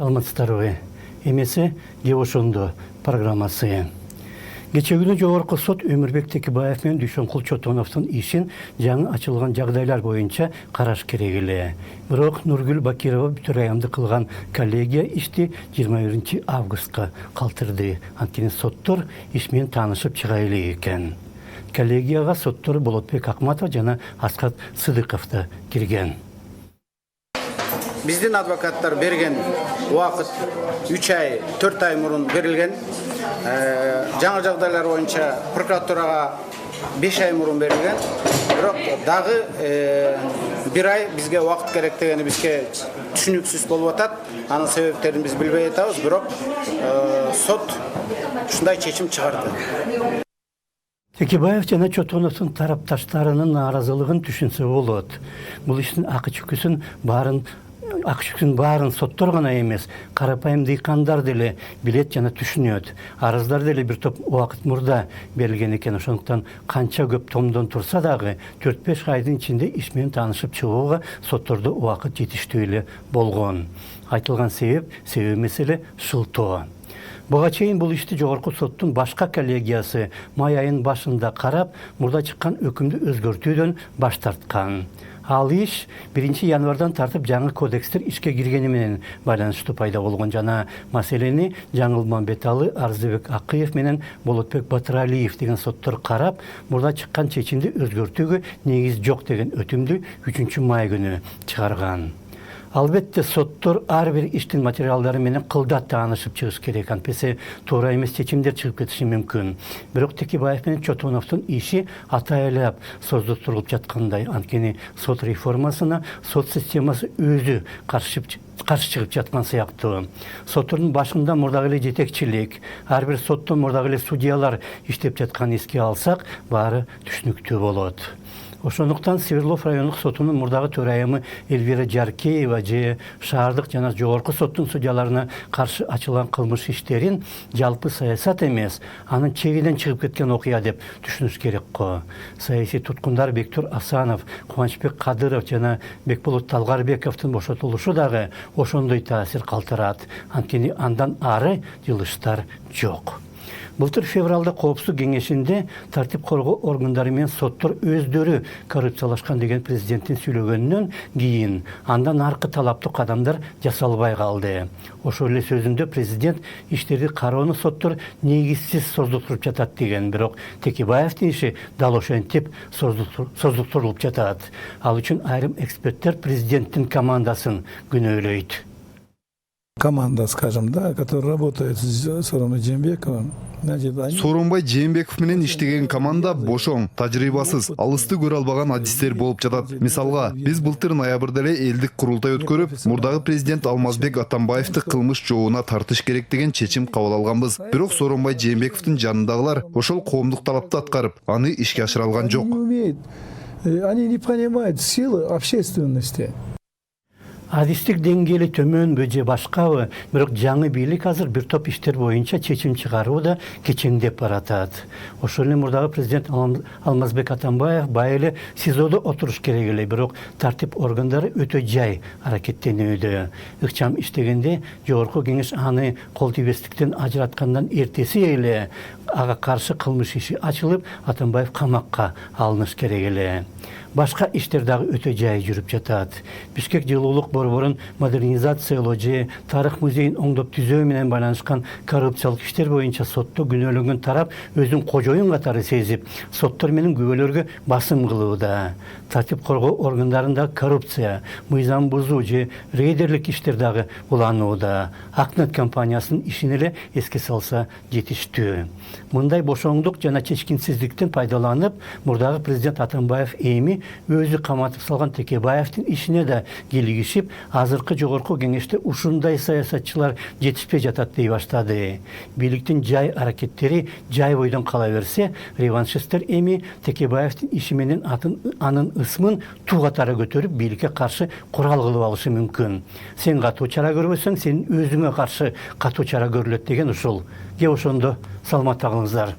Саламатсыздарбы. Эмесе Геошондо программасы. Кече күнү Жогорку сот Өмүрбек Текебаев менен Дүйшөнкул Чотоновдун ишин жаңы ачылган жагдайлар боюнча караш керек эле. Бирок Нургүл Бакирова бүтүрайымды кылган коллегия ишти 21 августка калтырды. Анткени соттор иш менен таанышып чыга элек экен. Коллегияга соттор Болотбек Акматов жана Аскат Сыдыков да кирген. Биздин адвокаттар берген уақыт 3 ай, 4 ай мурун берилген. Жаңы жагдайлар боюнча прокуратурага 5 ай мурун берилген. Бирок дагы 1 ай бизге уақыт керек дегени бизге түшүнүксүз болуп атат. Анын себептерин биз билбей атабыз, бирок сот ушундай чечим чыгарды. Текебаев жана Чотоновдун тарапташтарынын нааразылыгын түшүнсө болот. Бул иштин акы чүкүсүн баарын соттор гана эмес, карапайым дыйкандар деле билет жана түшүнөт. Арыздар деле бир топ убакыт мурда берилген экен. Ошондуктан канча көп томдон турса дагы 4-5 айдын ичинде иш менен таанышып чыгууга соттордо убакыт жетиштүү эле болгон. Айтылган себеп меселе шылтоо. Буга чейин бул ишти Жогорку соттун башка коллегиясы май айынын башында карап, мурда чыккан өкүмдү өзгөртүүдөн баш тарткан. Ал иш 1 январдан тартып жаңы кодекстер ишке киргени менен байланыштуу пайда болгон жана маселени Жаңылман Беталы, Арзыбек Акыев менен Болотбек Батыралиев деген соттор карап, мурда чыккан чечимди өзгөртүүгө негиз жок деген өтүмдү 3 май күнү чыгарган. Албетте соттор ар бир иштин материалдары менен кылдат таанышып чыгыш керек. Антпесе туура эмес чечимдер чыгып кетиши мүмкүн. Бирок Текебаев менен Чотоновдун иши атайлап создуктурулуп жаткандай. Анткени сот реформасына сот системасы өзү каршы чыгып жаткан сыяктуу. Соттордун башында мурдагы эле жетекчилик, ар бир соттон мурдагы эле судьялар иштеп жатканын эске алсак, баары түшүнүктүү болот. Ошондуктан Свердлов райондук сотунун мурдагы төрайымы Эльвира Жаркеева же шаардык жана Жогорку соттун судьяларына каршы ачылган кылмыш иштерин жалпы саясат эмес, анын чегинен чыгып кеткен окуя деп түшүнүш керек го. Саясий туткундар Бектур Асанов, Кубанычбек Кадыров жана Бекболот Талгарбековдун бошотулушу дагы ошондой таасир калтырат. Анткени андан ары жылыштар жок. Былтыр февралда Коопсуздук кеңешинде тартип коргоо органдары менен соттор өздөрү коррупциялашкан деген президенттин сүйлөгөнүнөн кийин андан аркы талаптуу кадамдар жасалбай калды. Ошол эле сөзүндө президент иштерди кароону соттор негизсиз создуктуруп жатат деген, бирок Текебаевдин иши дал ошентип создуктурулуп жатат. Ал үчүн айрым эксперттер президенттин командасын күнөөлөйт. Команда, скажем, да, которая работает с Сооронбай Жээнбековым. Сооронбай Жээнбеков менен иштеген команда бошоң, тажрыйбасыз, алысты көрө албаган адистер болуп жатат. Мисалга, биз былтыр ноябрда эле элдик курултай өткөрүп, мурдагы президент Алмазбек Атамбаевди кылмыш жообуна тартыш керек деген чечим кабыл алганбыз. Бирок Сооронбай Жээнбековдун жанындагылар ошол коомдук талапты аткарып, аны ишке ашыра алган жок. Они не понимают силы общественности. Адистик деңгээли төмөнбү же башкабы, бирок жаңы бийлик азыр бир топ иштер боюнча чечим чыгарууда кечеңдеп баратат. Ошол эле мурдагы президент Алмазбек Атамбаев бай эле СИЗОдо отуруш керек эле, бирок тартип органдары өтө жай аракеттенүүдө. Ыкчам иштегенде Жогорку кеңеш аны кол тийбестиктен ажыраткандан эртеси эле ага каршы кылмыш иши ачылып, Атамбаев камакка алыныш керек эле. Башка иштер дагы өтө жай жүрүп жатат. Бишкек жылуулук борборун модернизациялоо же тарых музейин оңдоп түзөө менен байланышкан коррупциялык иштер боюнча сотто күнөөлөнгөн тарап өзүн кожоюн катары сезип, соттор менен күбөлөргө басым кылууда. Тартип коргоо органдарында коррупция, мыйзам бузуу же рейдерлик иштер дагы уланууда. Акнет компаниясынын ишин эле эске салса жетиштүү. Мындай бошоңдук жана чечкинсиздиктен пайдаланып, мурдагы президент Атамбаев эми өзү каматып салган Текебаевдин ишине да килигишип, азыркы Жогорку кеңеште ушундай саясатчылар жетишпей жатат дей баштады. Бийликтин жай аракеттери жай бойдон кала берсе, реваншисттер эми Текебаевдин иши менен анын ысмын туу катары көтөрүп, бийликке каршы курал кылып алышы мүмкүн. Сен катуу чара көрбөсөң, сенин өзүңө каршы катуу чара көрүлөт деген ушул. Ошондо саламатта калыңыздар.